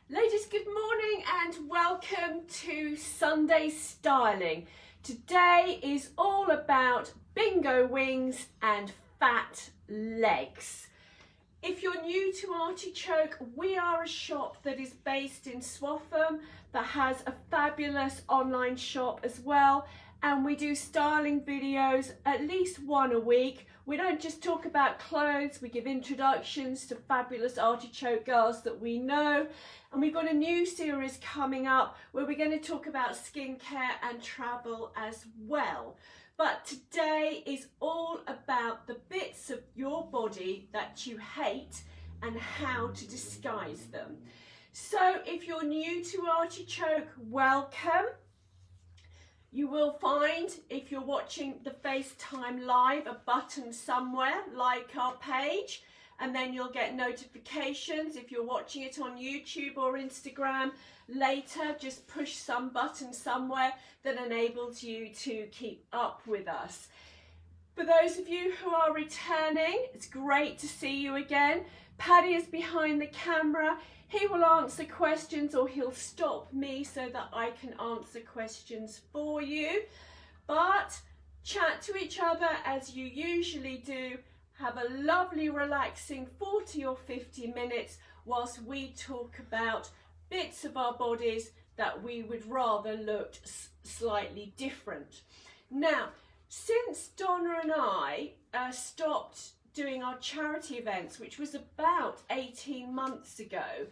Ladies, good morning and welcome to Sunday Styling. Today is all about bingo wings and fat legs. If you're new to Artichoke, we are a shop that is based in Swaffham that has a fabulous online shop as well, and we do styling videos at least one a week. We don't just talk about clothes, we give introductions to fabulous Artichoke girls that we know. And we've got a new series coming up where we're going to talk about skincare and travel as well. But today is all about the bits of your body that you hate and how to disguise them. So if you're new to Artichoke, welcome. You will find, if you're watching the FaceTime live, a button somewhere, like our page, and then you'll get notifications. If you're watching it on YouTube or Instagram later, just push some button somewhere that enables you to keep up with us. For those of you who are returning, it's great to see you again. Paddy is behind the camera. He will answer questions, or he'll stop me so that I can answer questions for you. But chat to each other as you usually do. Have a lovely relaxing 40 or 50 minutes whilst we talk about bits of our bodies that we would rather looked slightly different. Now, since Donna and I stopped doing our charity events, which was about 18 months ago,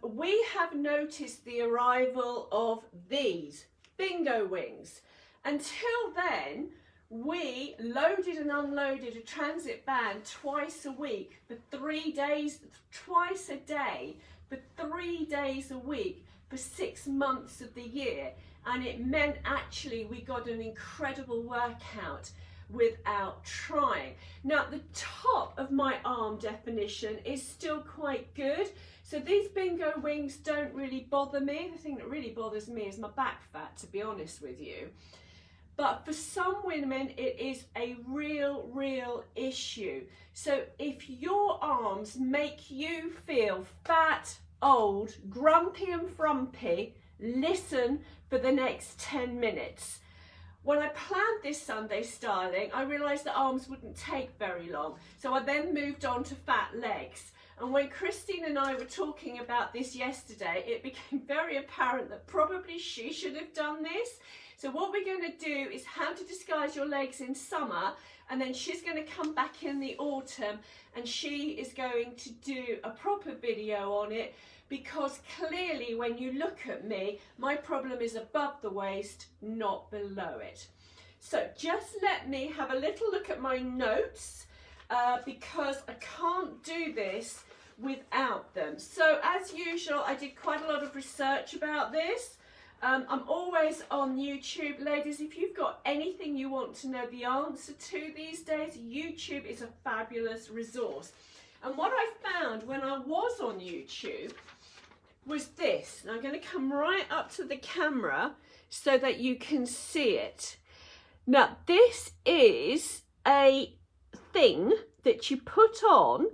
we have noticed the arrival of these bingo wings. Until then, we loaded and unloaded a transit van twice a week for 3 days, twice a day, for 3 days a week for 6 months of the year. And it meant actually we got an incredible workout without trying. Now, the top of my arm definition is still quite good. So these bingo wings don't really bother me. The thing that really bothers me is my back fat, to be honest with you. But for some women, it is a real issue. So if your arms make you feel fat, old, grumpy and frumpy, listen for the next 10 minutes. When I planned this Sunday styling, I realised that arms wouldn't take very long. So I then moved on to fat legs. And when Christine and I were talking about this yesterday, it became very apparent that probably she should have done this. So what we're going to do is how to disguise your legs in summer, and then she's going to come back in the autumn and she is going to do a proper video on it, because clearly when you look at me, my problem is above the waist, not below it. So just let me have a little look at my notes, because I can't do this without them. So as usual, I did quite a lot of research about this. I'm always on YouTube. Ladies, if you've got anything you want to know the answer to these days, YouTube is a fabulous resource. And what I found when I was on YouTube was this. And I'm going to come right up to the camera so that you can see it. Now, this is a thing that you put on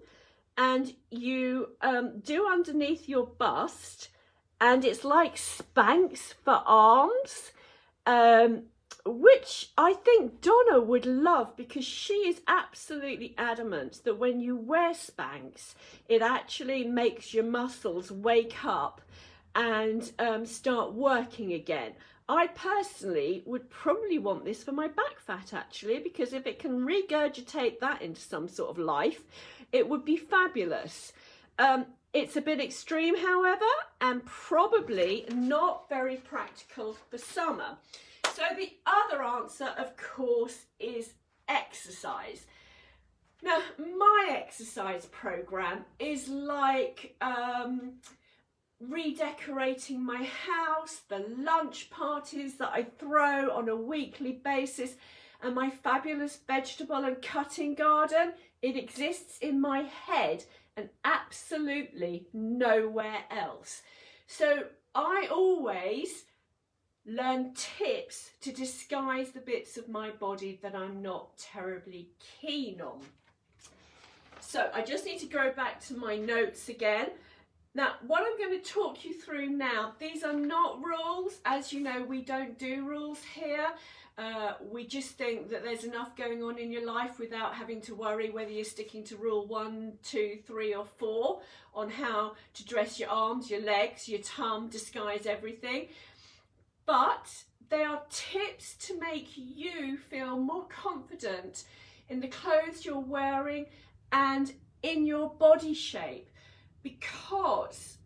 and you do underneath your bust, and it's like Spanx for arms, which I think Donna would love, because she is absolutely adamant that when you wear Spanx, it actually makes your muscles wake up and start working again. I personally would probably want this for my back fat, actually, because if it can regurgitate that into some sort of life, it would be fabulous. It's a bit extreme, however, and probably not very practical for summer. So the other answer, of course, is exercise. Now, my exercise program is like redecorating my house, the lunch parties that I throw on a weekly basis, and my fabulous vegetable and cutting garden. It exists in my head and absolutely nowhere else. So I always learn tips to disguise the bits of my body that I'm not terribly keen on. So I just need to go back to my notes again. Now, what I'm going to talk you through now, these are not rules. As you know, we don't do rules here. We just think that there's enough going on in your life without having to worry whether you're sticking to rule 1, 2, 3 or 4 on how to dress your arms, your legs, your tum, disguise everything. But they are tips to make you feel more confident in the clothes you're wearing and in your body shape, because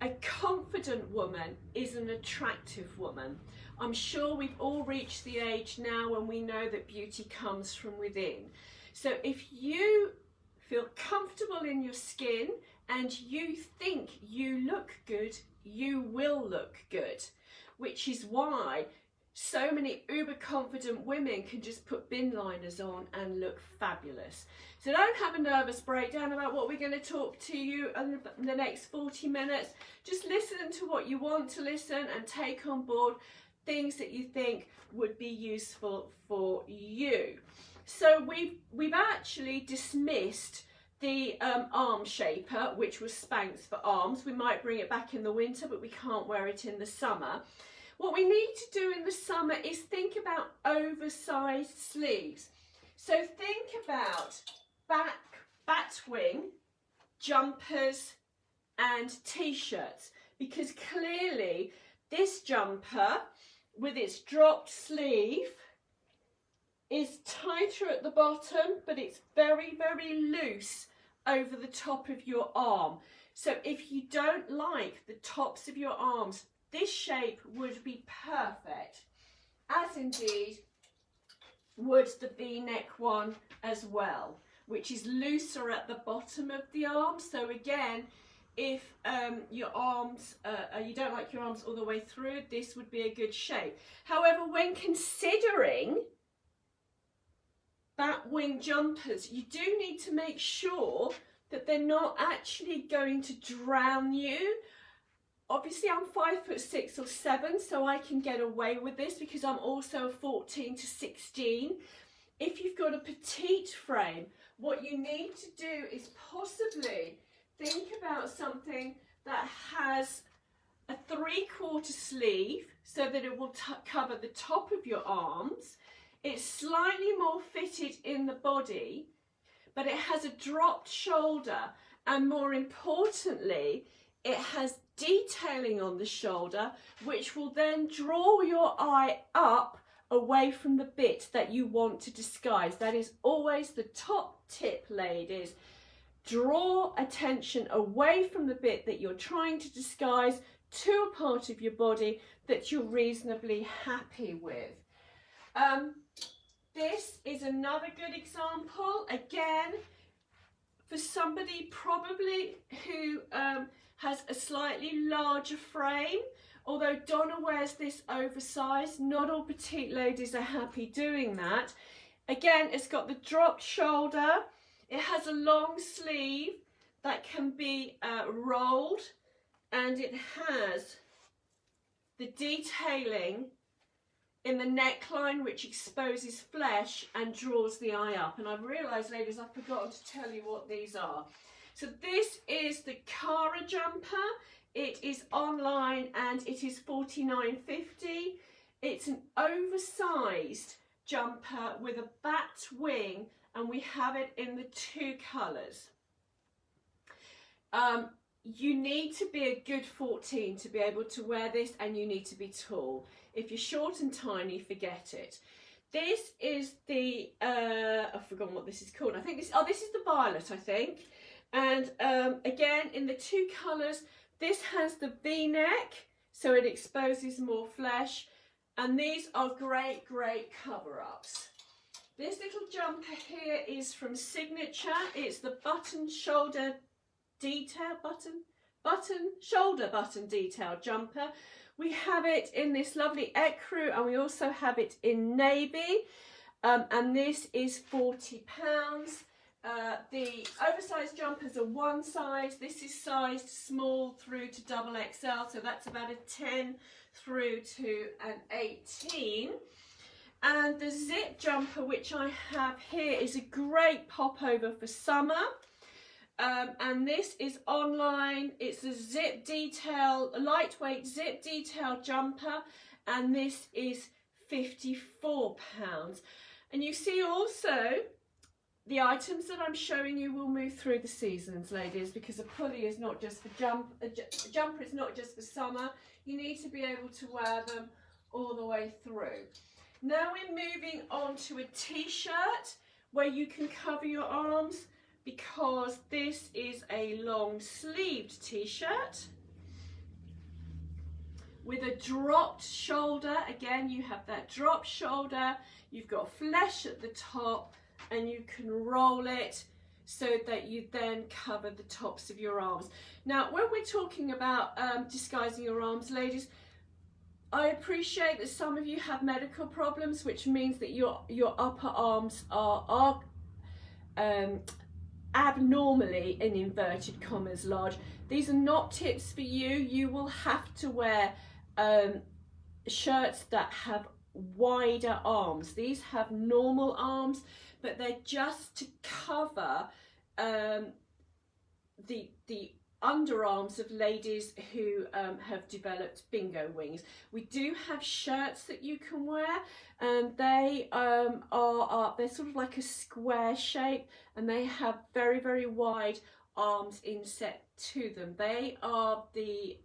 a confident woman is an attractive woman. I'm sure we've all reached the age now when we know that beauty comes from within. So if you feel comfortable in your skin and you think you look good, you will look good, which is why so many uber confident women can just put bin liners on and look fabulous. So don't have a nervous breakdown about what we're going to talk to you in the next 40 minutes. Just listen to what you want to listen and take on board things that you think would be useful for you. So we've actually dismissed the arm shaper, which was Spanx for arms. We might bring it back in the winter, but we can't wear it in the summer. What we need to do in the summer is think about oversized sleeves. So think about batwing, jumpers and t-shirts, because clearly this jumper with its dropped sleeve is tighter at the bottom, but it's very, very loose over the top of your arm. So if you don't like the tops of your arms, this shape would be perfect, as indeed would the V-neck one as well, which is looser at the bottom of the arm. So again, if your arms, you don't like your arms all the way through, this would be a good shape. However, when considering batwing jumpers, you do need to make sure that they're not actually going to drown you. Obviously, I'm 5'6" or 7", so I can get away with this because I'm also a 14 to 16. If you've got a petite frame, what you need to do is possibly think about something that has a 3/4 sleeve so that it will cover the top of your arms. It's slightly more fitted in the body, but it has a dropped shoulder, and more importantly, it has detailing on the shoulder, which will then draw your eye up away from the bit that you want to disguise. That is always the top tip, ladies. Draw attention away from the bit that you're trying to disguise to a part of your body that you're reasonably happy with. This is another good example, again, for somebody probably who has a slightly larger frame. Although Donna wears this oversized, not all petite ladies are happy doing that. Again, it's got the dropped shoulder. It has a long sleeve that can be rolled, and it has the detailing in the neckline, which exposes flesh and draws the eye up. And I've realised, ladies, I've forgotten to tell you what these are. So this is the Cara jumper. It is online and it is $49.50. It's an oversized jumper with a bat wing, and we have it in the 2 colours. You need to be a good 14 to be able to wear this, and you need to be tall. If you're short and tiny, forget it. This is the, I've forgotten what this is called. I think this is the violet, I think. And again, in the 2 colours, this has the V-neck, so it exposes more flesh. And these are great, great cover-ups. This little jumper here is from Signature. It's the button shoulder detail, shoulder button detail jumper. We have it in this lovely ecru, and we also have it in navy, and this is £40. The oversized jumpers are one size. This is sized small through to XXL, so that's about a 10 through to an 18. And the zip jumper, which I have here, is a great popover for summer. And this is online. It's a zip detail, a lightweight zip detail jumper, and this is £54. And you see also the items that I'm showing you will move through the seasons, ladies, because a pulley is not just for a jumper is not just for summer. You need to be able to wear them all the way through. Now we're moving on to a t-shirt where you can cover your arms, because this is a long sleeved t-shirt with a dropped shoulder. Again, you have that dropped shoulder, you've got flesh at the top, and you can roll it so that you then cover the tops of your arms. Now, when we're talking about disguising your arms, ladies, I appreciate that some of you have medical problems, which means that your upper arms are abnormally, in inverted commas, large. These are not tips for you. You will have to wear shirts that have wider arms. These have normal arms, but they're just to cover the underarms of ladies who have developed bingo wings. We do have shirts that you can wear, and they they're sort of like a square shape, and they have very, very wide arms inset to them. They are the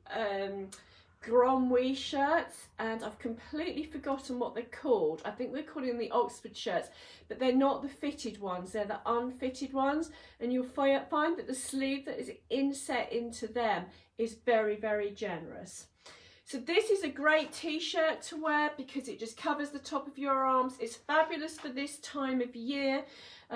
Gromwee shirts, and I've completely forgotten what they're called. I think we're calling the Oxford shirts, but they're not the fitted ones, they're the unfitted ones, and you'll find that the sleeve that is inset into them is very, very generous. So this is a great t-shirt to wear because it just covers the top of your arms. It's fabulous for this time of year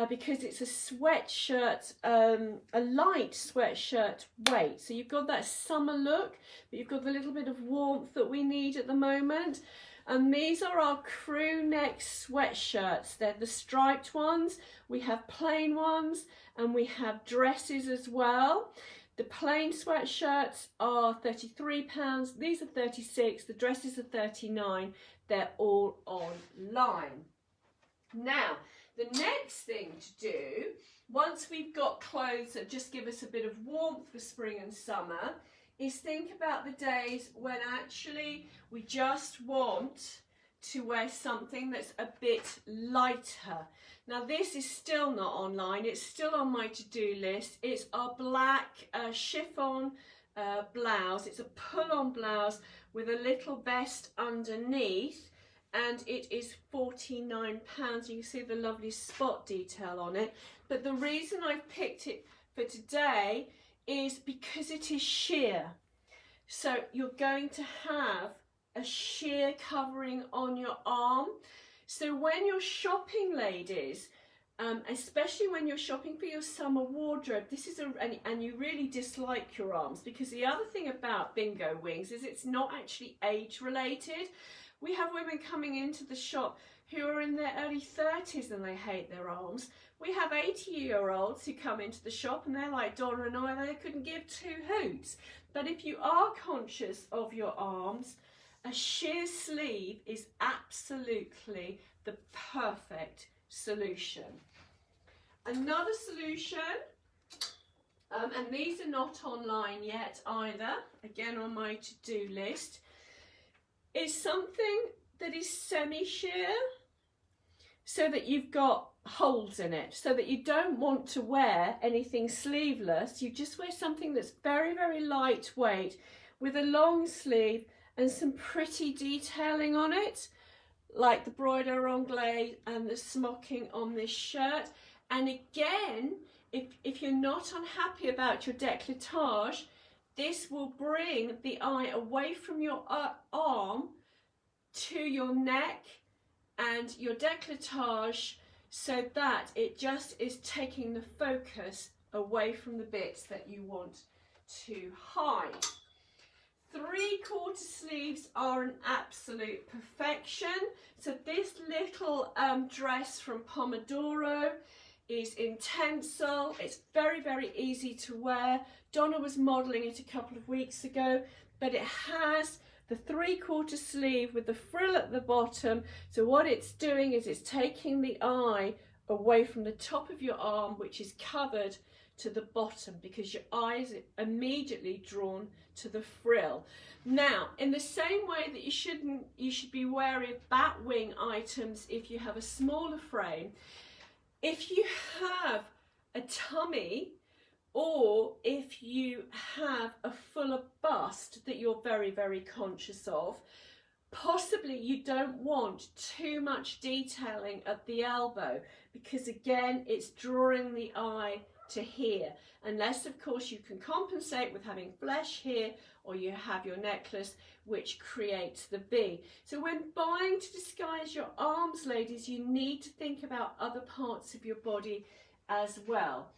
because it's a sweatshirt, a light sweatshirt weight. So you've got that summer look, but you've got the little bit of warmth that we need at the moment. And these are our crew neck sweatshirts. They're the striped ones. We have plain ones, and we have dresses as well. The plain sweatshirts are £33. These are £36. The dresses are £39. They're all online. Now, the next thing to do, once we've got clothes that just give us a bit of warmth for spring and summer, is think about the days when actually we just want to wear something that's a bit lighter. Now this is still not online, it's still on my to-do list. It's our black chiffon blouse. It's a pull-on blouse with a little vest underneath, and it is £49. You can see the lovely spot detail on it. But the reason I've picked it for today is because it is sheer. So you're going to have a sheer covering on your arm. So when you're shopping, ladies, especially when you're shopping for your summer wardrobe, this is and you really dislike your arms, because the other thing about bingo wings is it's not actually age related. We have women coming into the shop who are in their early 30s and they hate their arms. We have 80-year-olds who come into the shop and they're like Donna and I, they couldn't give two hoots. But if you are conscious of your arms, a sheer sleeve is absolutely the perfect solution. Another solution, and these are not online yet either, again on my to-do list, is something that is semi-sheer, so that you've got holes in it, so that you don't want to wear anything sleeveless. You just wear something that's very, very lightweight with a long sleeve and some pretty detailing on it, like the broidered anglais and the smocking on this shirt. And again, if you're not unhappy about your décolletage, this will bring the eye away from your arm to your neck and your décolletage, so that it just is taking the focus away from the bits that you want to hide. 3/4 sleeves are an absolute perfection. So this little dress from Pomodoro is in tencel. It's very, very easy to wear. Donna was modelling it a couple of weeks ago, but it has the 3/4 sleeve with the frill at the bottom. So what it's doing is it's taking the eye away from the top of your arm, which is covered to the bottom because your eyes are immediately drawn to the frill. Now, in the same way that you should be wary of bat wing items if you have a smaller frame. If you have a tummy or if you have a fuller bust that you're very, very conscious of, possibly you don't want too much detailing at the elbow because again it's drawing the eye to here, unless of course you can compensate with having flesh here or you have your necklace which creates the B. So when buying to disguise your arms, ladies, you need to think about other parts of your body as well.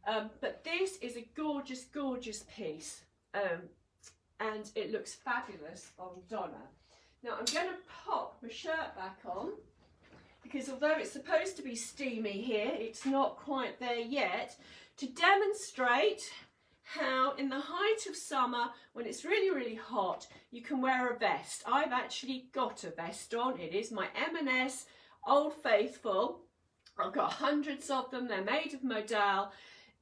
But this is a gorgeous, gorgeous piece and it looks fabulous on Donna. Now I'm going to pop my shirt back on because although it's supposed to be steamy here, it's not quite there yet, to demonstrate how in the height of summer, when it's really, really hot, you can wear a vest. I've actually got a vest on. It is my M&S Old Faithful. I've got hundreds of them. They're made of modal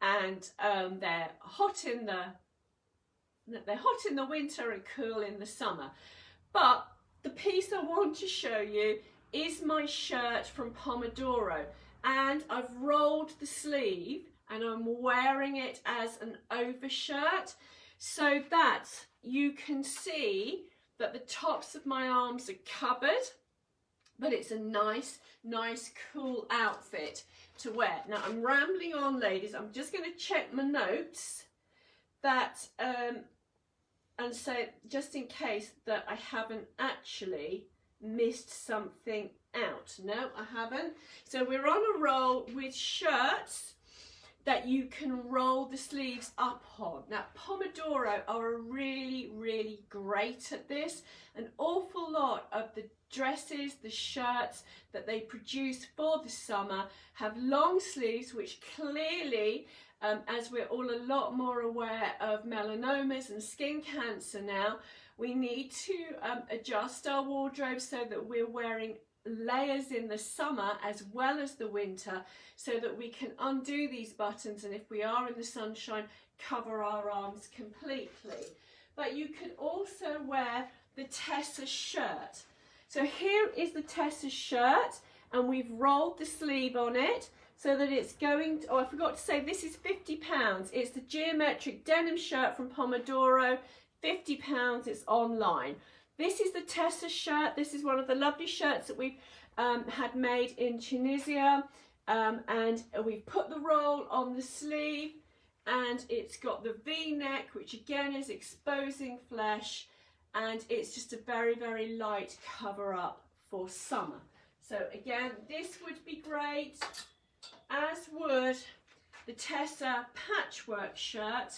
and they're hot in the winter and cool in the summer. But the piece I want to show you is my shirt from Pomodoro, and I've rolled the sleeve and I'm wearing it as an overshirt so that you can see that the tops of my arms are covered, but it's a nice, nice, cool outfit to wear. Now I'm rambling on, ladies. I'm just going to check my notes that and so just in case that I haven't actually missed something out. No, I haven't. So we're on a roll with shirts that you can roll the sleeves up on. Now Pomodoro are really, really great at this. An awful lot of the dresses, the shirts that they produce for the summer have long sleeves, which clearly as we're all a lot more aware of melanomas and skin cancer now, we need to adjust our wardrobe so that we're wearing layers in the summer as well as the winter so that we can undo these buttons and if we are in the sunshine, cover our arms completely. But you can also wear the Tessa shirt. So here is the Tessa shirt and we've rolled the sleeve on it so that it's going to, oh I forgot to say this is £50. It's the geometric denim shirt from Pomodoro, £50, it's online. This is the Tessa shirt. This is one of the lovely shirts that we've had made in Tunisia and we've put the roll on the sleeve and it's got the V-neck which again is exposing flesh and it's just a very, very light cover up for summer. So again, this would be great, as would the Tessa patchwork shirt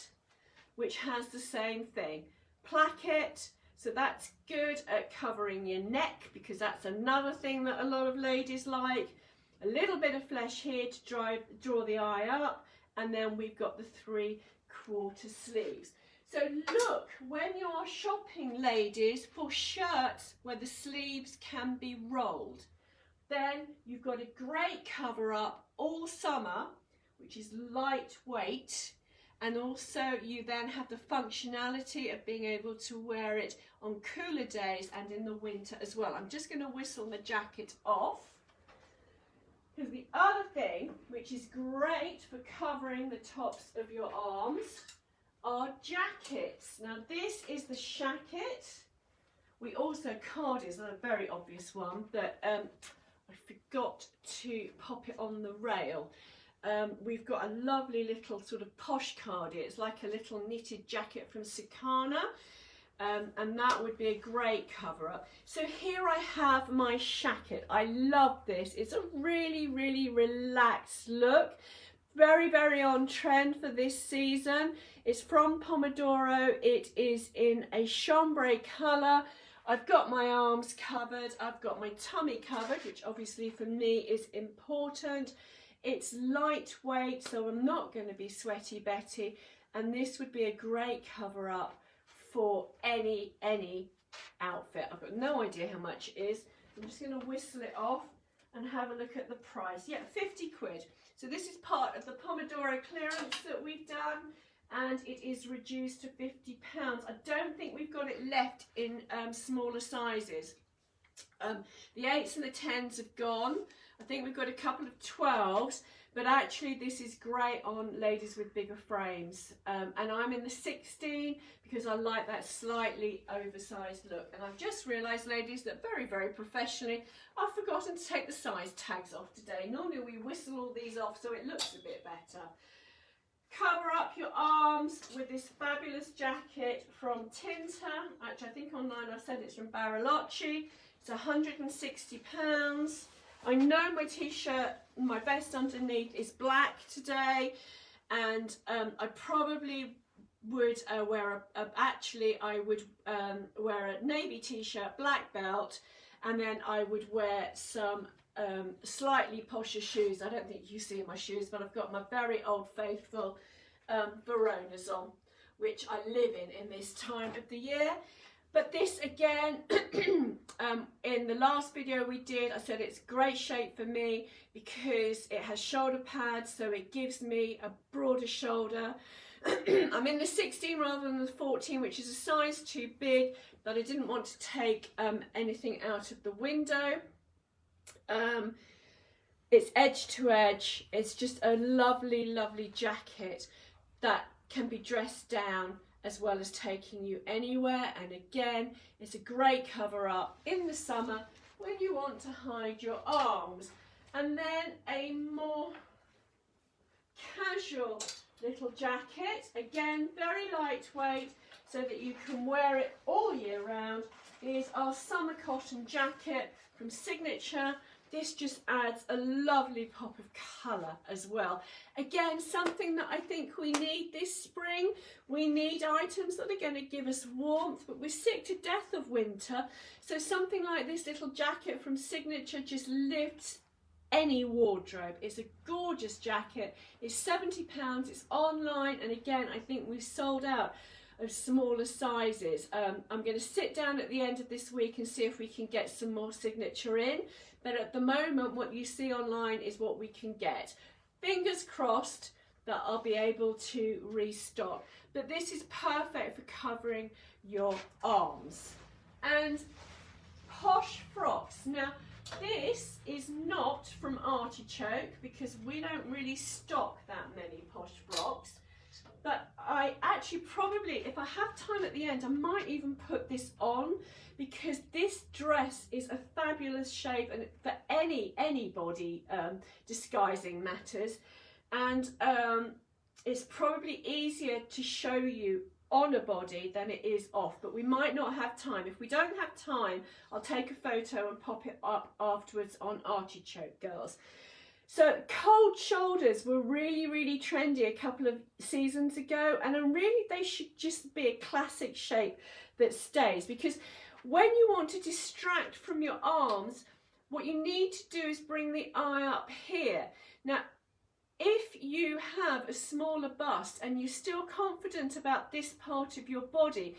which has the same thing. Placket. So that's good at covering your neck because that's another thing that a lot of ladies like. A little bit of flesh here to draw the eye up, and then we've got the 3/4 sleeves. So look, when you are shopping, ladies, for shirts where the sleeves can be rolled, then you've got a great cover up all summer, which is lightweight. And also you then have the functionality of being able to wear it on cooler days and in the winter as well. I'm just going to whistle the jacket off. Because the other thing, which is great for covering the tops of your arms, are jackets. Now this is the shacket. We also, cardis, a very obvious one, but I forgot to pop it on the rail. We've got a lovely little sort of posh cardi. It's like a little knitted jacket from Sakana, and that would be a great cover up. So here I have my shacket. I love this. It's a really, really relaxed look. Very, very on trend for this season. It's from Pomodoro. It is in a chambray colour. I've got my arms covered. I've got my tummy covered, which obviously for me is important. It's lightweight, so I'm not going to be sweaty Betty, and this would be a great cover up for any outfit. I've got no idea how much it is. I'm just going to whistle it off and have a look at the price. Yeah, 50 quid. So this is part of the Pomodoro clearance that we've done, and it is reduced to £50. I don't think we've got it left in smaller sizes. The 8s and the 10s have gone. I think we've got a couple of 12s, but actually this is great on ladies with bigger frames. And I'm in the 16 because I like that slightly oversized look. And I've just realised, ladies, that very, very professionally, I've forgotten to take the size tags off today. Normally we whistle all these off so it looks a bit better. Cover up your arms with this fabulous jacket from Tinta. Actually, I think online I said it's from Bariloche. It's £160. I know my t-shirt, my vest underneath is black today, and I probably would wear I would wear a navy t-shirt, black belt, and then I would wear some slightly posher shoes. I don't think you see my shoes, but I've got my very old faithful Veronas on, which I live in this time of the year. But this again, in the last video we did, I said it's great shape for me because it has shoulder pads, so it gives me a broader shoulder. I'm in the 16 rather than the 14, which is a size too big, but I didn't want to take anything out of the window. It's edge to edge. It's just a lovely, lovely jacket that can be dressed down as well as taking you anywhere. And again, it's a great cover up in the summer when you want to hide your arms. And then a more casual little jacket, again very lightweight, so that you can wear it all year round, is our summer cotton jacket from Signature. This just adds a lovely pop of colour as well. Again, something that I think we need this spring. We need items that are going to give us warmth, but we're sick to death of winter. So something like this little jacket from Signature just lifts any wardrobe. It's a gorgeous jacket. It's £70. It's online, and again, I think we've sold out of smaller sizes. I'm going to sit down at the end of this week and see if we can get some more Signature in. But at the moment, what you see online is what we can get. Fingers crossed that I'll be able to restock. But this is perfect for covering your arms. And posh frocks. Now, this is not from Artichoke because we don't really stock that many posh frocks. But I actually probably, if I have time at the end, I might even put this on because this dress is a fabulous shape and for anybody disguising matters. And it's probably easier to show you on a body than it is off, but we might not have time. If we don't have time, I'll take a photo and pop it up afterwards on Artichoke, girls. So cold shoulders were really, really trendy a couple of seasons ago, and really they should just be a classic shape that stays, because when you want to distract from your arms, what you need to do is bring the eye up here. Now, if you have a smaller bust and you're still confident about this part of your body,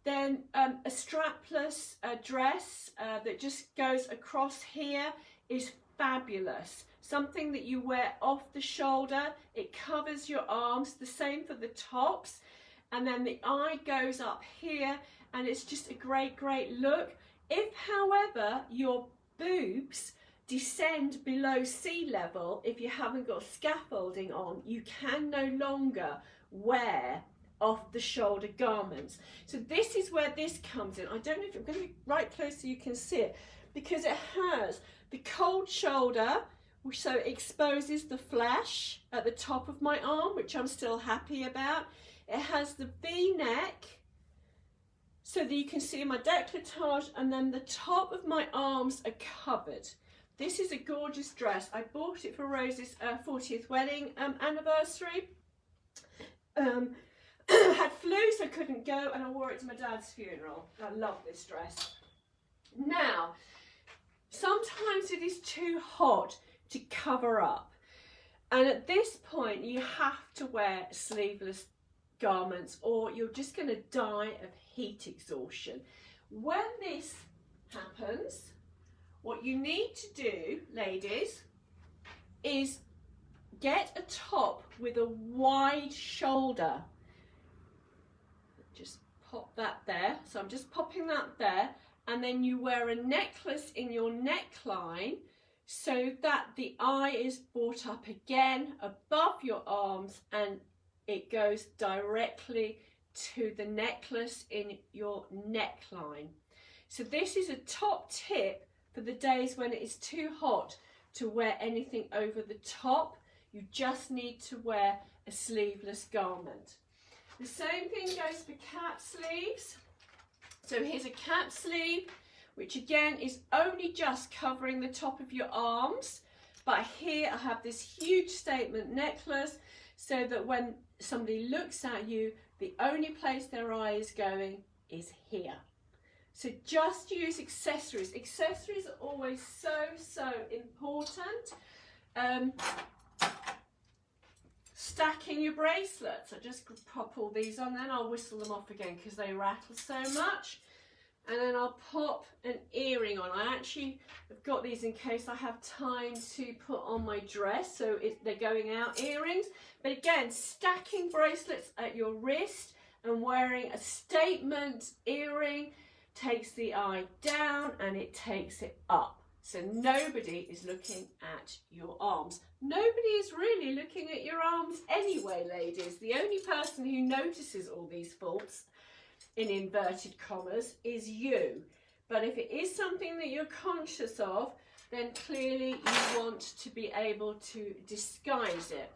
then a strapless dress that just goes across here is fabulous. Something that you wear off the shoulder, it covers your arms, the same for the tops, and then the eye goes up here, and it's just a great, great look. If, however, your boobs descend below sea level, if you haven't got scaffolding on, you can no longer wear off the shoulder garments. So this is where this comes in. I don't know if I'm going to be right close so you can see it, because it has the cold shoulder, which so it exposes the flesh at the top of my arm, which I'm still happy about. It has the V-neck, so that you can see my décolletage, and then the top of my arms are covered. This is a gorgeous dress. I bought it for Rose's 40th wedding anniversary. Had flu, so couldn't go, and I wore it to my dad's funeral. I love this dress. Now, sometimes it is too hot to cover up, and at this point you have to wear sleeveless garments or you're just going to die of heat exhaustion. When this happens, what you need to do, ladies, is get a top with a wide shoulder. Just pop that there. So I'm just popping that there, and then you wear a necklace in your neckline so that the eye is brought up again above your arms and it goes directly to the necklace in your neckline. So this is a top tip for the days when it is too hot to wear anything over the top. You just need to wear a sleeveless garment. The same thing goes for cap sleeves. So here's a cap sleeve, which again is only just covering the top of your arms. But here I have this huge statement necklace so that when somebody looks at you, the only place their eye is going is here. So just use accessories. Accessories are always so important. Stacking your bracelets. I just pop all these on, then I'll whistle them off again because they rattle so much. And then I'll pop an earring on. I actually have got these in case I have time to put on my dress, so they're going out earrings. But again, stacking bracelets at your wrist and wearing a statement earring takes the eye down and it takes it up. So nobody is looking at your arms. Nobody is really looking at your arms anyway, ladies. The only person who notices all these faults, in inverted commas, is you. But if it is something that you're conscious of, then clearly you want to be able to disguise it.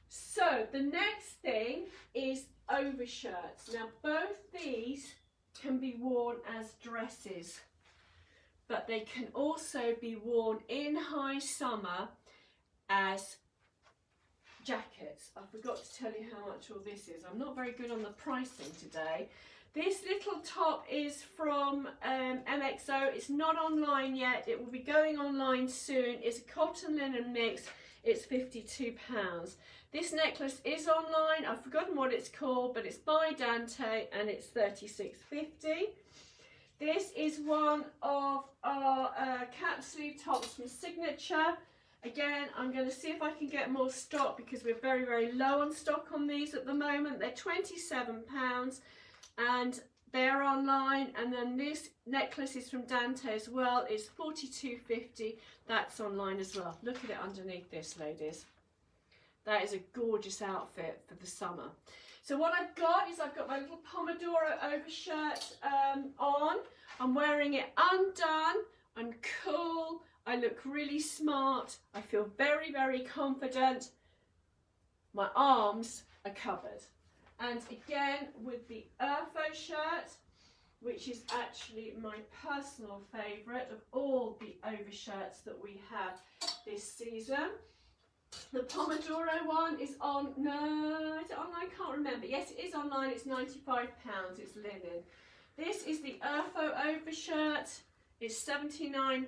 So the next thing is overshirts. Now both these can be worn as dresses, but they can also be worn in high summer as jackets. I forgot to tell you how much all this is. I'm not very good on the pricing today. This little top is from MXO. It's not online yet. It will be going online soon. It's a cotton linen mix. It's £52. This necklace is online. I've forgotten what it's called, but it's by Dante and it's £36.50. This is one of our cap sleeve tops from Signature. Again, I'm going to see if I can get more stock because we're very low on stock on these at the moment. They're £27 and they're online. And then this necklace is from Dante as well. It's £42.50. That's online as well. Look at it underneath this, ladies. That is a gorgeous outfit for the summer. So what I've got is I've got my little Pomodoro overshirt on. I'm wearing it undone. I'm cool. I look really smart. I feel very confident. My arms are covered. And again, with the Urfo shirt, which is actually my personal favourite of all the overshirts that we have this season. The Pomodoro one is on, no, is it online? I can't remember. Yes, it is online. It's £95. It's linen. This is the Urfo overshirt. It's £79.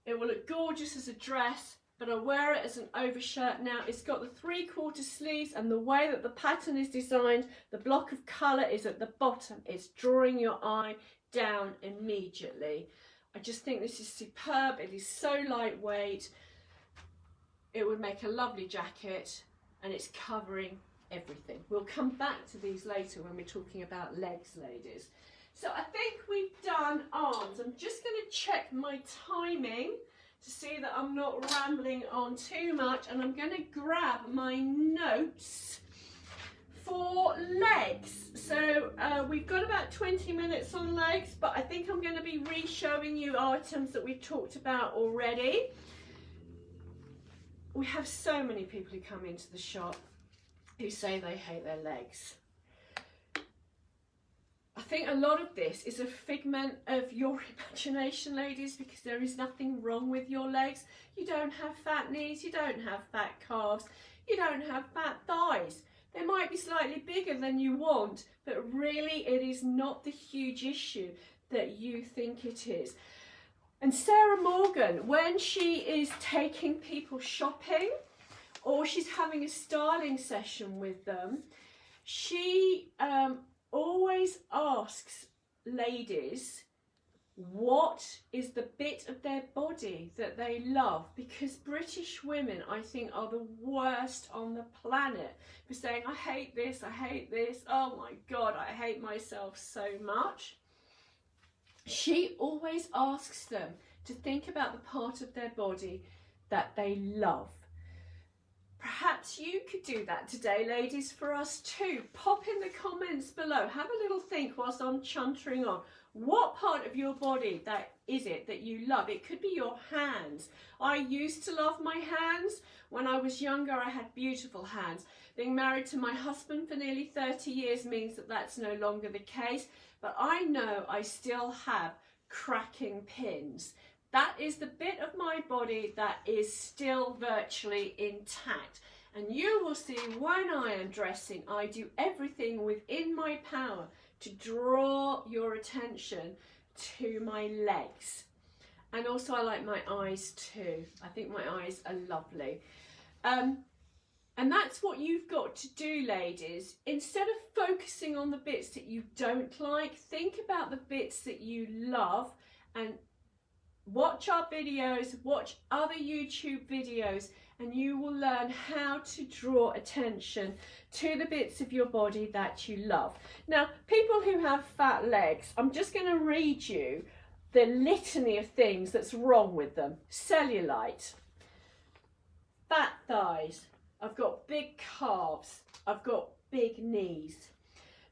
It will look gorgeous as a dress, but I wear it as an overshirt now. It's got the 3/4 sleeves, and the way that the pattern is designed, the block of colour is at the bottom. It's drawing your eye down immediately. I just think this is superb. It is so lightweight. It would make a lovely jacket, and it's covering everything. We'll come back to these later when we're talking about legs, ladies. So I think we've done arms. I'm just going to check my timing to see that I'm not rambling on too much, and I'm going to grab my notes for legs. So we've got about 20 minutes on legs, but I think I'm going to be re-showing you items that we've talked about already. We have so many people who come into the shop who say they hate their legs. I think a lot of this is a figment of your imagination, ladies, because there is nothing wrong with your legs. You don't have fat knees, you don't have fat calves, you don't have fat thighs. They might be slightly bigger than you want, but really it is not the huge issue that you think it is. And Sarah Morgan, when she is taking people shopping or she's having a styling session with them, she always asks ladies what is the bit of their body that they love, because British women, I think, are the worst on the planet for saying, I hate this, oh my God, I hate myself so much. She always asks them to think about the part of their body that they love. Perhaps you could do that today, ladies, for us too. Pop in the comments below. Have a little think whilst I'm chuntering on. What part of your body that is it that you love? It could be your hands. I used to love my hands. When I was younger, I had beautiful hands. Being married to my husband for nearly 30 years means that that's no longer the case. But I know I still have cracking pins. That is the bit of my body that is still virtually intact. And you will see when I am dressing, I do everything within my power to draw your attention to my legs. And also I like my eyes too. I think my eyes are lovely. And that's what you've got to do, ladies. Instead of focusing on the bits that you don't like, think about the bits that you love and watch our videos, watch other YouTube videos, and you will learn how to draw attention to the bits of your body that you love. Now, people who have fat legs, I'm just going to read you the litany of things that's wrong with them. Cellulite, fat thighs, I've got big calves, I've got big knees.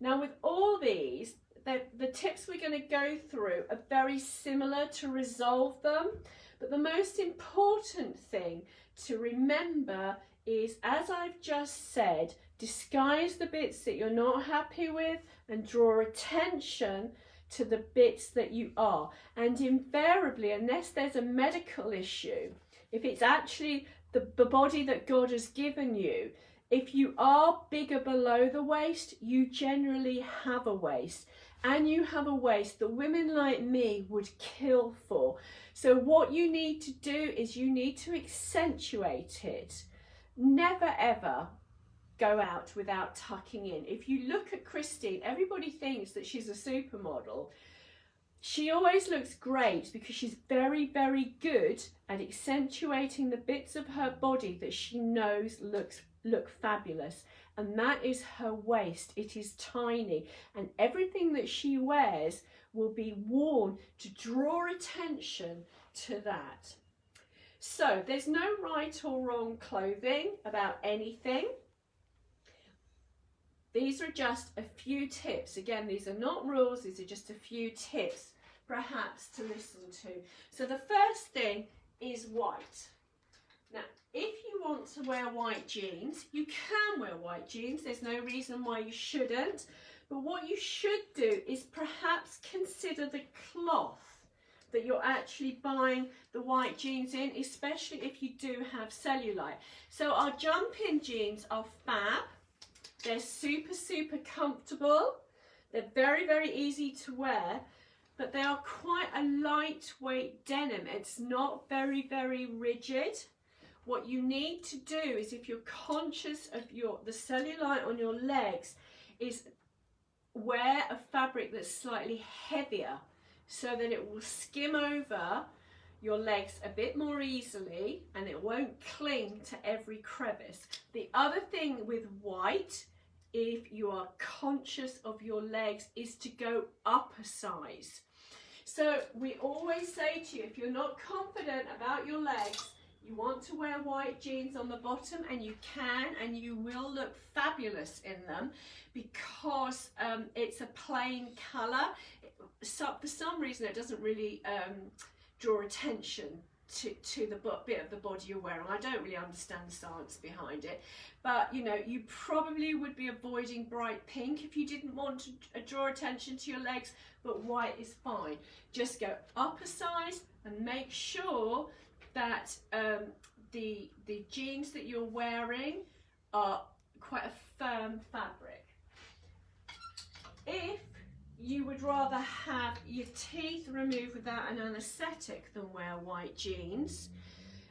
Now, with all these, the tips we're going to go through are very similar to resolve them, but the most important thing to remember is, as I've just said, disguise the bits that you're not happy with and draw attention to the bits that you are. And invariably, unless there's a medical issue, if it's actually the body that God has given you, if you are bigger below the waist, you generally have a waist. And you have a waist that women like me would kill for. So what you need to do is you need to accentuate it. Never ever go out without tucking in. If you look at Christine, everybody thinks that she's a supermodel. She always looks great because she's very, very good at accentuating the bits of her body that she knows look fabulous. And that is her waist. It is tiny, and everything that she wears will be worn to draw attention to that. So there's no right or wrong clothing about anything. These are just a few tips. Again, these are not rules, these are just a few tips perhaps to listen to. So the first thing is white. Now, if you want to wear white jeans, you can wear white jeans. There's no reason why you shouldn't. But what you should do is perhaps consider the cloth that you're actually buying the white jeans in, especially if you do have cellulite. So our jump-in jeans are fab. They're super, super comfortable. They're very, very easy to wear, but they are quite a lightweight denim. It's not very, very rigid. What you need to do is, if you're conscious of the cellulite on your legs, is wear a fabric that's slightly heavier so that it will skim over your legs a bit more easily and it won't cling to every crevice. The other thing with white, if you are conscious of your legs, is to go up a size. So we always say to you, if you're not confident about your legs, you want to wear white jeans on the bottom, and you can, and you will look fabulous in them because it's a plain colour. So for some reason it doesn't really draw attention to the bit of the body you're wearing. I don't really understand the science behind it, but you know, you probably would be avoiding bright pink if you didn't want to draw attention to your legs, but white is fine. Just go up a size and make sure that the jeans that you're wearing are quite a firm fabric. If you would rather have your teeth removed without an anaesthetic than wear white jeans,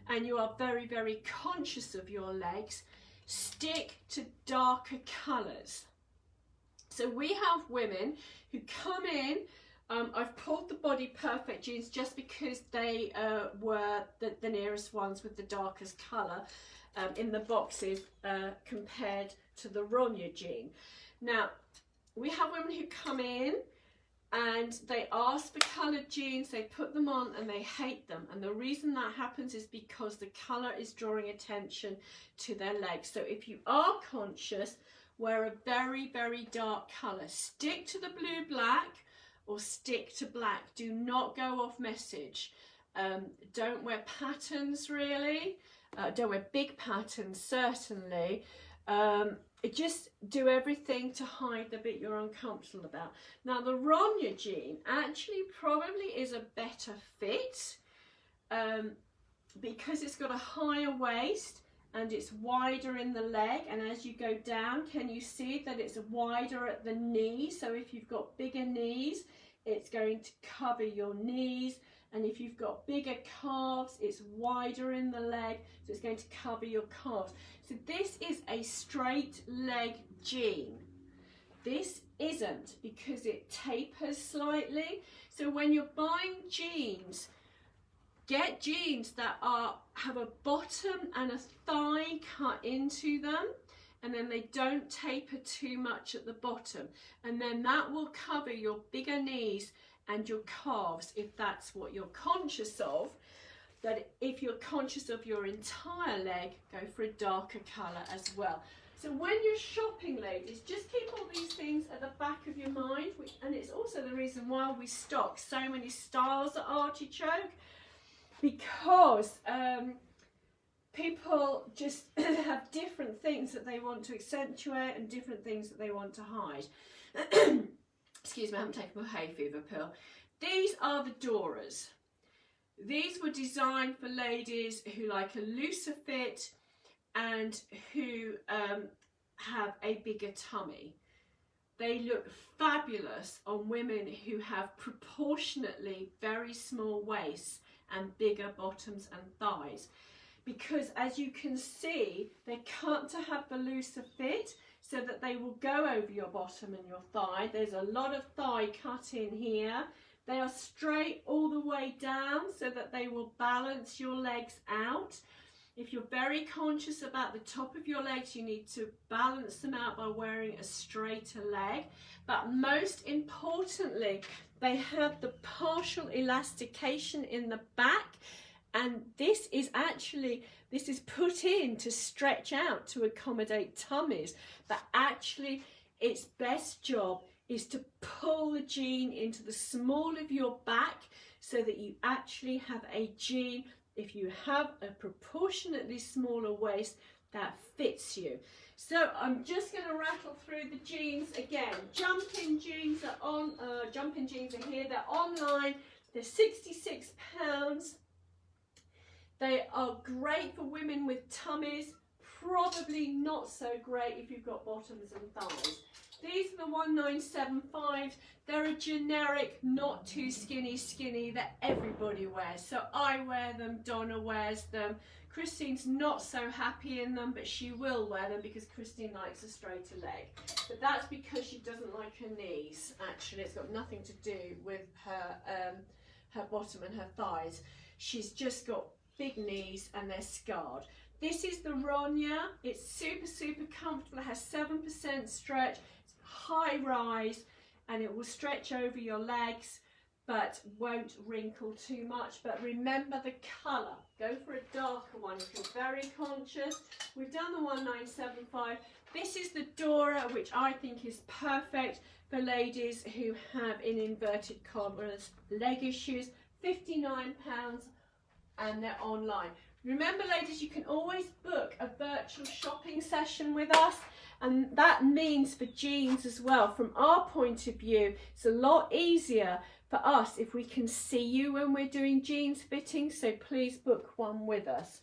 and you are very, very conscious of your legs, stick to darker colours. So we have women who come in I've pulled the Body Perfect jeans just because they were the nearest ones with the darkest colour in the boxes compared to the Ronya jean. Now, we have women who come in and they ask for coloured jeans, they put them on and they hate them. And the reason that happens is because the colour is drawing attention to their legs. So if you are conscious, wear a very, very dark colour. Stick to the blue black or stick to black. Do not go off message. Don't wear patterns really. Don't wear big patterns, certainly. Just do everything to hide the bit you're uncomfortable about. Now, the Ronya jean actually probably is a better fit because it's got a higher waist and it's wider in the leg, and as you go down, can you see that it's wider at the knee? So if you've got bigger knees, it's going to cover your knees, and if you've got bigger calves, it's wider in the leg, so it's going to cover your calves. So this is a straight leg jean. This isn't, because it tapers slightly. So when you're buying jeans, get jeans that have a bottom and a thigh cut into them, and then they don't taper too much at the bottom, and then that will cover your bigger knees and your calves if that's what you're conscious of. That if you're conscious of your entire leg, go for a darker colour as well. So when you're shopping, ladies, just keep all these things at the back of your mind, and it's also the reason why we stock so many styles at Artichoke, because people just have different things that they want to accentuate and different things that they want to hide. Excuse me, I haven't taken my hay fever pill. These are the Doras. These were designed for ladies who like a looser fit and who have a bigger tummy. They look fabulous on women who have proportionately very small waists and bigger bottoms and thighs, because as you can see, they're cut to have the looser fit so that they will go over your bottom and your thigh. There's a lot of thigh cut in here. They are straight all the way down so that they will balance your legs out. If you're very conscious about the top of your legs, you need to balance them out by wearing a straighter leg. But most importantly, they have the partial elastication in the back, and this is put in to stretch out to accommodate tummies, but actually its best job is to pull the jean into the small of your back so that you actually have a jean, if you have a proportionately smaller waist, that fits you. So I'm just going to rattle through the jeans again. Jumping jeans are on. Jumping jeans are here. They're online. They're £66. They are great for women with tummies. Probably not so great if you've got bottoms and thighs. These are the 1975s. They're a generic, not too skinny that everybody wears. So I wear them, Donna wears them. Christine's not so happy in them, but she will wear them because Christine likes a straighter leg. But that's because she doesn't like her knees. Actually, it's got nothing to do with her, her bottom and her thighs. She's just got big knees and they're scarred. This is the Ronya. It's super comfortable. It has 7% stretch. It's high rise, and it will stretch over your legs but won't wrinkle too much. But remember the colour. Go for a darker one if you're very conscious. We've done the 1975. This is the Dora, which I think is perfect for ladies who have, in inverted commas, leg issues. £59, and they're online. Remember, ladies, you can always book a virtual shopping session with us, and that means for jeans as well. From our point of view, it's a lot easier for us if we can see you when we're doing jeans fitting, so please book one with us.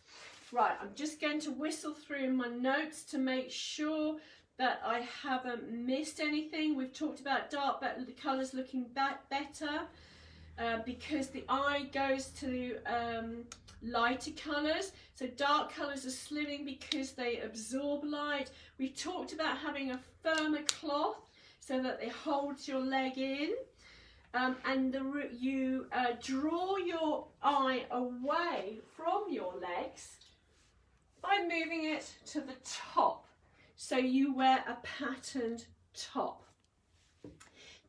Right, I'm just going to whistle through my notes to make sure that I haven't missed anything. We've talked about dark colours looking better because the eye goes to lighter colours. So dark colours are slimming because they absorb light. We've talked about having a firmer cloth so that it holds your leg in. and you draw your eye away from your legs by moving it to the top. So you wear a patterned top.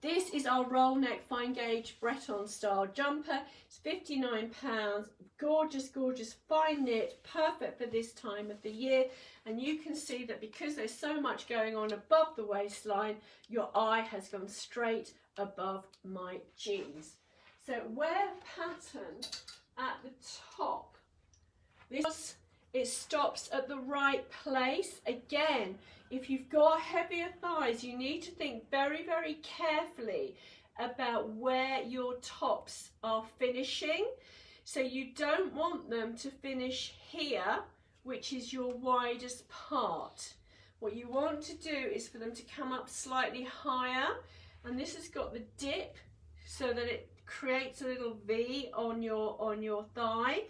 This is our roll neck fine gauge Breton style jumper. It's £59. Gorgeous, gorgeous, fine knit, perfect for this time of the year. And you can see that because there's so much going on above the waistline, your eye has gone straight above my jeans. So wear pattern at the top. It stops at the right place. Again, if you've got heavier thighs, you need to think very, very carefully about where your tops are finishing. So you don't want them to finish here, which is your widest part. What you want to do is for them to come up slightly higher, and this has got the dip so that it creates a little V on your thigh.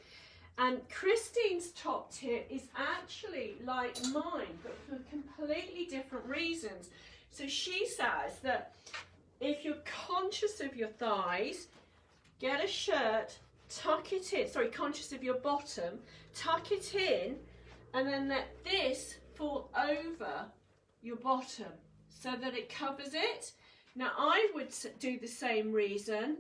And Christine's top tip is actually like mine, but for completely different reasons. So she says that if you're conscious of your thighs, get a shirt, tuck it in, sorry, conscious of your bottom, tuck it in, and then let this fall over your bottom so that it covers it. Now I would do the same reason,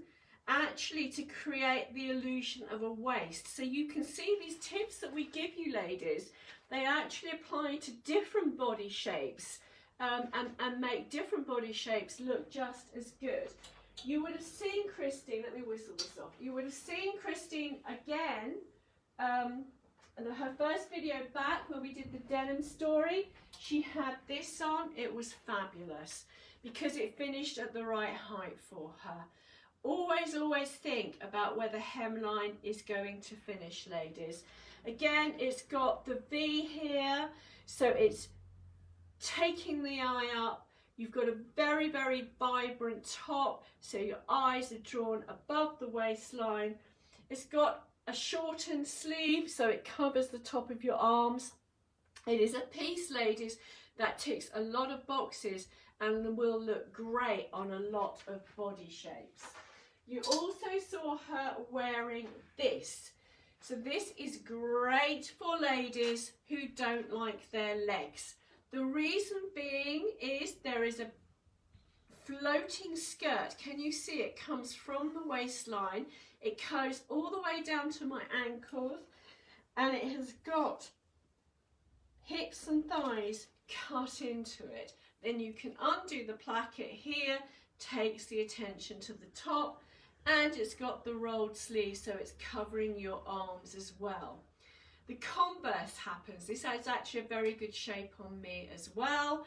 actually to create the illusion of a waist. So you can see these tips that we give you ladies, they actually apply to different body shapes and make different body shapes look just as good. You would have seen Christine, let me whistle this off, you would have seen Christine again, her first video back when we did the denim story, she had this on. It was fabulous because it finished at the right height for her. Always, always think about where the hemline is going to finish, ladies. Again, it's got the V here, so it's taking the eye up. You've got a very, very vibrant top, so your eyes are drawn above the waistline. It's got a shortened sleeve, so it covers the top of your arms. It is a piece, ladies, that ticks a lot of boxes and will look great on a lot of body shapes. You also saw her wearing this. So this is great for ladies who don't like their legs. The reason being is there is a floating skirt. Can you see it comes from the waistline? It goes all the way down to my ankles, and it has got hips and thighs cut into it. Then you can undo the placket here, takes the attention to the top, and it's got the rolled sleeve, so it's covering your arms as well. The converse happens. This is actually a very good shape on me as well.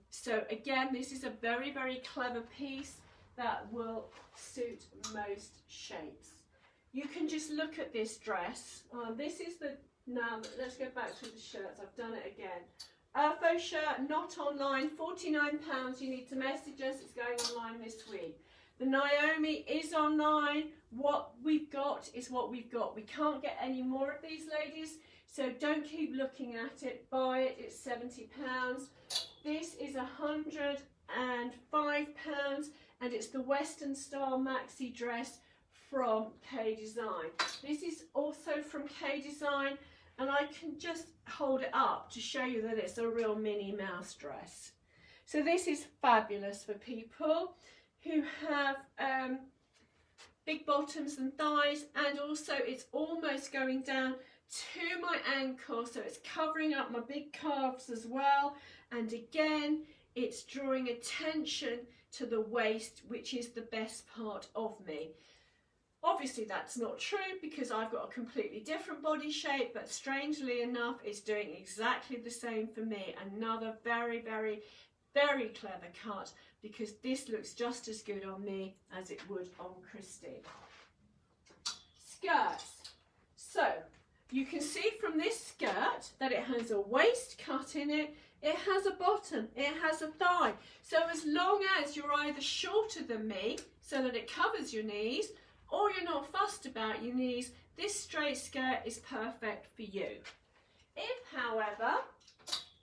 So again, this is a very, very clever piece that will suit most shapes. You can just look at this dress. This is the, now let's go back to the shirts. I've done it again. Faux shirt, not online, £49. You need to message us. It's going online this week. The Naomi is online. What we've got is what we've got. We can't get any more of these, ladies, so don't keep looking at it. Buy it. It's £70. This is £105, and it's the Western style maxi dress from K Design. This is also from K Design, and I can just hold it up to show you that it's a real Minnie Mouse dress. So this is fabulous for people who have big bottoms and thighs, and also it's almost going down to my ankle, so it's covering up my big calves as well. And again, it's drawing attention to the waist, which is the best part of me. Obviously that's not true because I've got a completely different body shape, but strangely enough, it's doing exactly the same for me. Another very, very, very clever cut, because this looks just as good on me as it would on Christine. Skirts. So you can see from this skirt that it has a waist cut in it, it has a bottom, it has a thigh. So as long as you're either shorter than me so that it covers your knees, or you're not fussed about your knees, this straight skirt is perfect for you. If, however,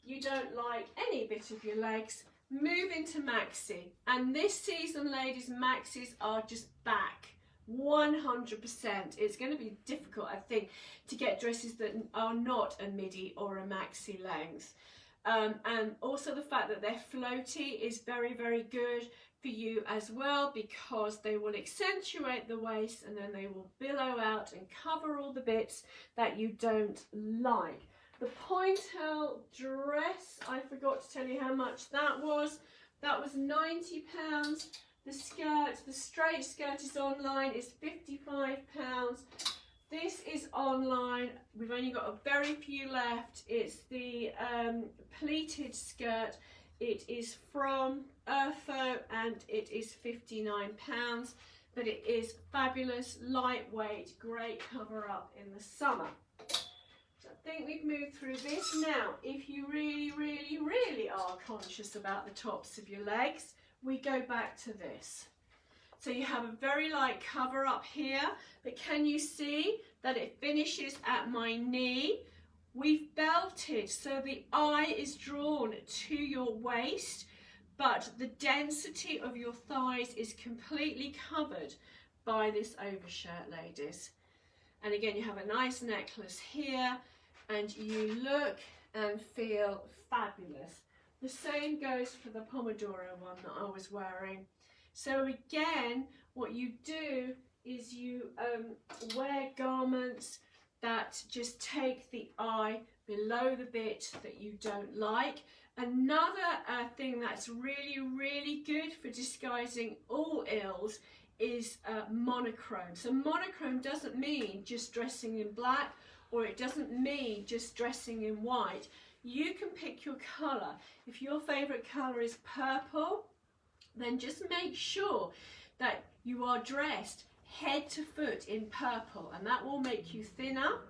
you don't like any bit of your legs, move into maxi. And this season, ladies, maxis are just back 100%. It's going to be difficult, I think, to get dresses that are not a midi or a maxi length. And also the fact that they're floaty is very, very good for you as well, because they will accentuate the waist and then they will billow out and cover all the bits that you don't like. The pointel dress, I forgot to tell you how much that was. That was £90. The skirt, the straight skirt is online, it's £55. This is online, we've only got a very few left. It's the pleated skirt. It is from Urfo and it is £59, but it is fabulous, lightweight, great cover up in the summer. So I think we've moved through this. Now, if you really, really, really are conscious about the tops of your legs, we go back to this. So you have a very light cover up here, but can you see that it finishes at my knee? We've belted, so the eye is drawn to your waist, but the density of your thighs is completely covered by this overshirt, ladies. And again, you have a nice necklace here, and you look and feel fabulous. The same goes for the Pomodoro one that I was wearing. So again, what you do is you wear garments that just take the eye below the bit that you don't like. Another thing that's really, really good for disguising all ills is monochrome. So monochrome doesn't mean just dressing in black, or it doesn't mean just dressing in white. You can pick your colour. If your favourite colour is purple, then just make sure that you are dressed head to foot in purple, and that will make you thinner,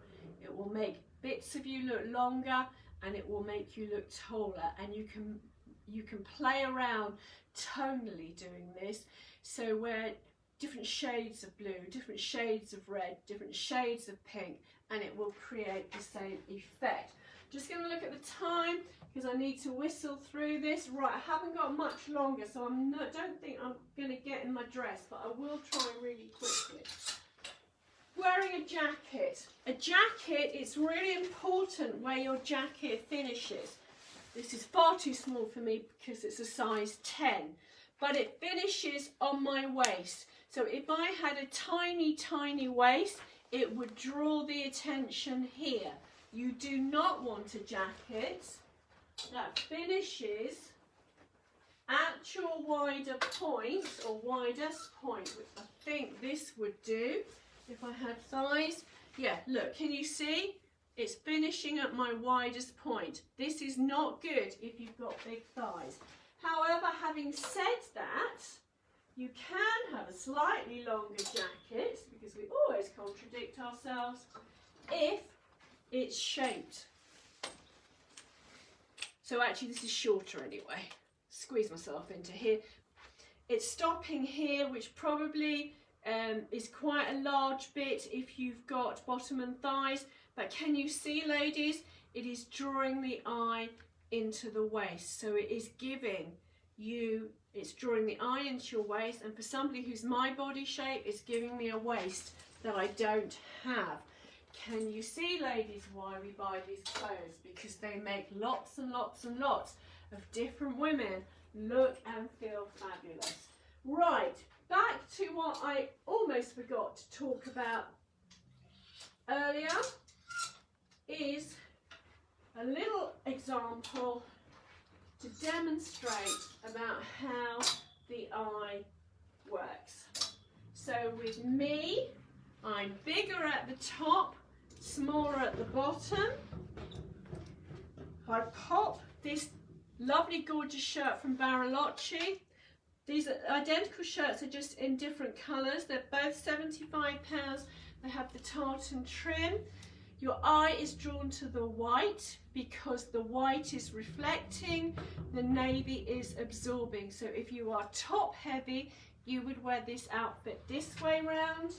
it will make bits of you look longer, and it will make you look taller. And you can play around tonally doing this, so wear different shades of blue, different shades of red, different shades of pink, and it will create the same effect. Just going to look at the time because I need to whistle through this. Right, I haven't got much longer, so don't think I'm going to get in my dress, but I will try really quickly. Wearing a jacket. A jacket, it's really important where your jacket finishes. This is far too small for me because it's a size 10, but it finishes on my waist. So if I had a tiny, tiny waist, it would draw the attention here. You do not want a jacket that finishes at your wider point, or widest point, which I think this would do if I had thighs. Yeah, look, can you see? It's finishing at my widest point. This is not good if you've got big thighs. However, having said that, you can have a slightly longer jacket, because we always contradict ourselves, if it's shaped. So actually this is shorter anyway. Squeeze myself into here. It's stopping here, which probably is quite a large bit if you've got bottom and thighs. But can you see, ladies? It is drawing the eye into the waist. So it is giving you, it's drawing the eye into your waist. And for somebody who's my body shape, it's giving me a waist that I don't have. Can you see, ladies, why we buy these clothes? Because they make lots and lots and lots of different women look and feel fabulous. Right, back to what I almost forgot to talk about earlier is a little example to demonstrate about how the eye works. So with me, I'm bigger at the top, smaller at the bottom. I pop this lovely gorgeous shirt from Bariloche. These identical shirts are just in different colours. They're both £75. They have the tartan trim. Your eye is drawn to the white because the white is reflecting, the navy is absorbing. So if you are top heavy, you would wear this outfit this way round.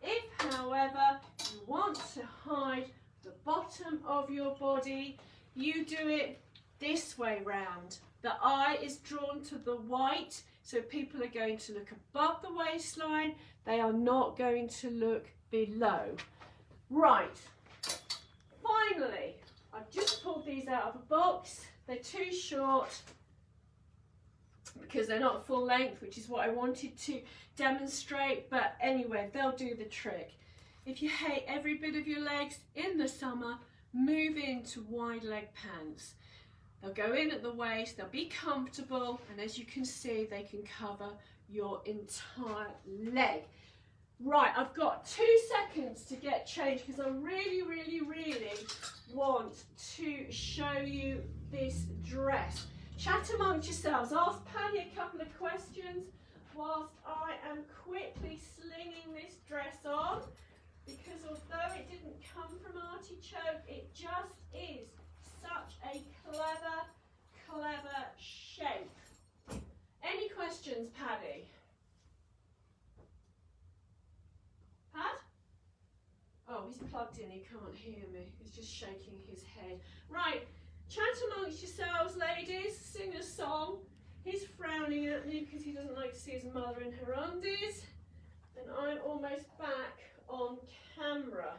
If, however, you want to hide the bottom of your body, you do it this way round. The eye is drawn to the white, so people are going to look above the waistline. They are not going to look below. Right, finally, I've just pulled these out of a box. They're too short because they're not full length, which is what I wanted to demonstrate, but anyway, they'll do the trick. If you hate every bit of your legs in the summer, move into wide leg pants. They'll go in at the waist, they'll be comfortable, and as you can see, they can cover your entire leg. Right, I've got 2 seconds to get changed because I really want to show you this dress. Chat amongst yourselves, ask Paddy a couple of questions whilst I am quickly slinging this dress on, because although it didn't come from Artichoke, it just is such a clever shape. Any questions, Paddy? Pad? Oh, he's plugged in, he can't hear me. He's just shaking his head. Right, chat amongst yourselves, ladies. Sing a song. He's frowning at me because he doesn't like to see his mother in her undies. And I'm almost back on camera.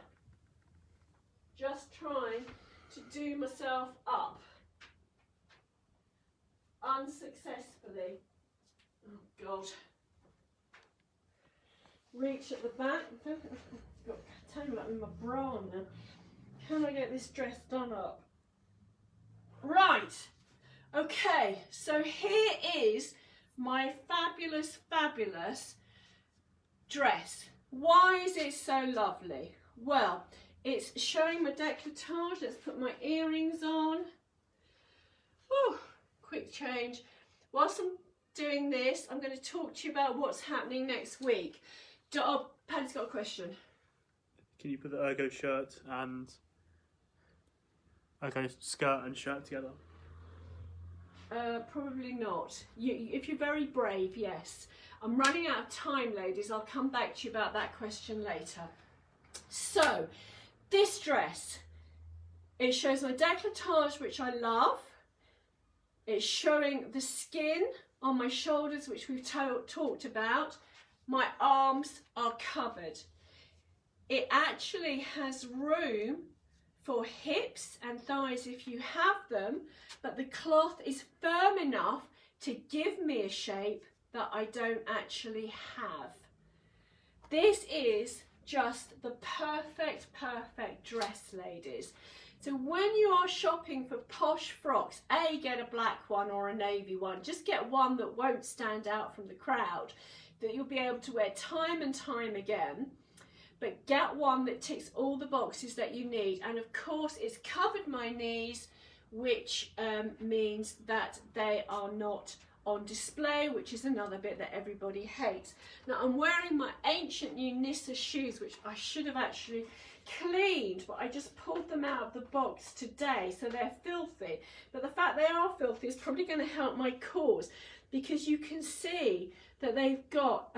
Just trying to do myself up. Unsuccessfully. Oh, God. Reach at the back. I've got a tangle up in my bra now. Can I get this dress done up? Right. Okay, so here is my fabulous dress. Why is it so lovely? Well, it's showing my décolletage. Let's put my earrings on. Whew, quick change. Whilst I'm doing this, I'm going to talk to you about what's happening next week. Oh, Paddy's got a question. Can you put the ergo shirt and ergo skirt and shirt together? Probably not. If you're very brave, yes. I'm running out of time, ladies. I'll come back to you about that question later. So, this dress, it shows my décolletage, which I love. It's showing the skin on my shoulders, which we've talked about. My arms are covered. It actually has room for hips and thighs if you have them, but the cloth is firm enough to give me a shape that I don't actually have. This is just the perfect dress, ladies. So when you are shopping for posh frocks, get a black one or a navy one. Just get one that won't stand out from the crowd, that you'll be able to wear time and time again. But get one that ticks all the boxes that you need. And of course, it's covered my knees, which means that they are not on display, which is another bit that everybody hates. Now, I'm wearing my ancient new Nissa shoes, which I should have actually cleaned, but I just pulled them out of the box today, so they're filthy. But the fact they are filthy is probably going to help my cause, because you can see that they've got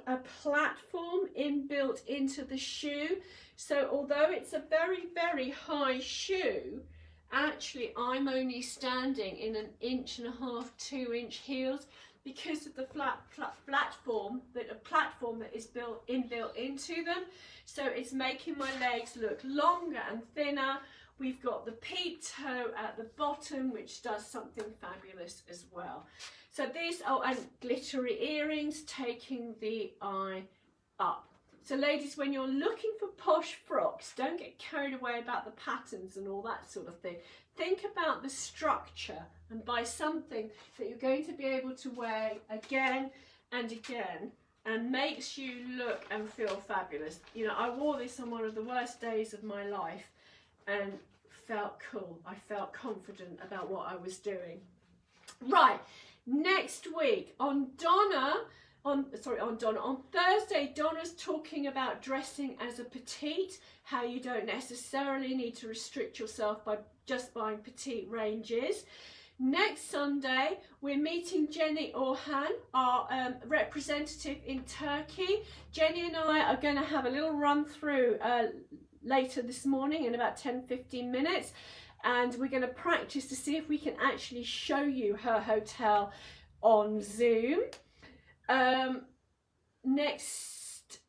a platform inbuilt into the shoe. So although it's a very high shoe, actually I'm only standing in 1.5 inch, 2 inch heels because of the platform that is inbuilt into them. So it's making my legs look longer and thinner. We've got the peep toe at the bottom, which does something fabulous as well. So these, and glittery earrings, taking the eye up. So ladies, when you're looking for posh frocks, don't get carried away about the patterns and all that sort of thing. Think about the structure and buy something that you're going to be able to wear again and again, and makes you look and feel fabulous. You know, I wore this on one of the worst days of my life and felt cool. I felt confident about what I was doing. Right, next week on Thursday, Donna's talking about dressing as a petite, how you don't necessarily need to restrict yourself by just buying petite ranges. Next Sunday, we're meeting Jenny Orhan, our representative in Turkey. Jenny and I are going to have a little run through later this morning in about 10-15 minutes. and we're going to practice to see if we can actually show you her hotel on Zoom. Next,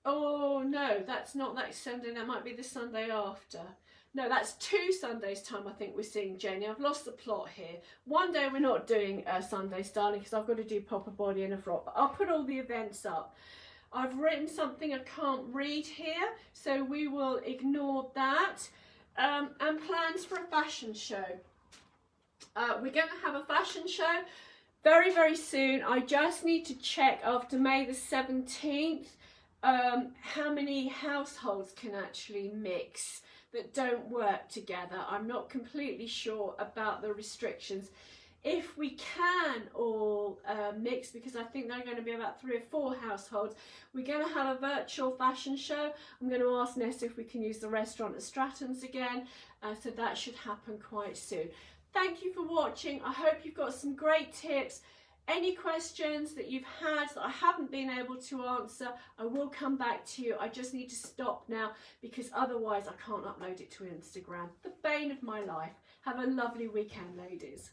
oh no, that's not next Sunday, that might be the Sunday after. No, that's 2 Sundays time I think we're seeing Jenny. I've lost the plot here. One day we're not doing Sunday styling because I've got to do Pop a Body and a Frock, but I'll put all the events up. I've written something I can't read here, so we will ignore that. And plans for a fashion show. We're going to have a fashion show very, very soon. I just need to check after May the 17th how many households can actually mix that don't work together. I'm not completely sure about the restrictions. If we can all mix, because I think there are going to be about 3 or 4 households, we're going to have a virtual fashion show. I'm going to ask Ness if we can use the restaurant at Stratton's again, so that should happen quite soon. Thank you for watching. I hope you've got some great tips. Any questions that you've had that I haven't been able to answer, I will come back to you. I just need to stop now because otherwise I can't upload it to Instagram. The bane of my life. Have a lovely weekend, ladies.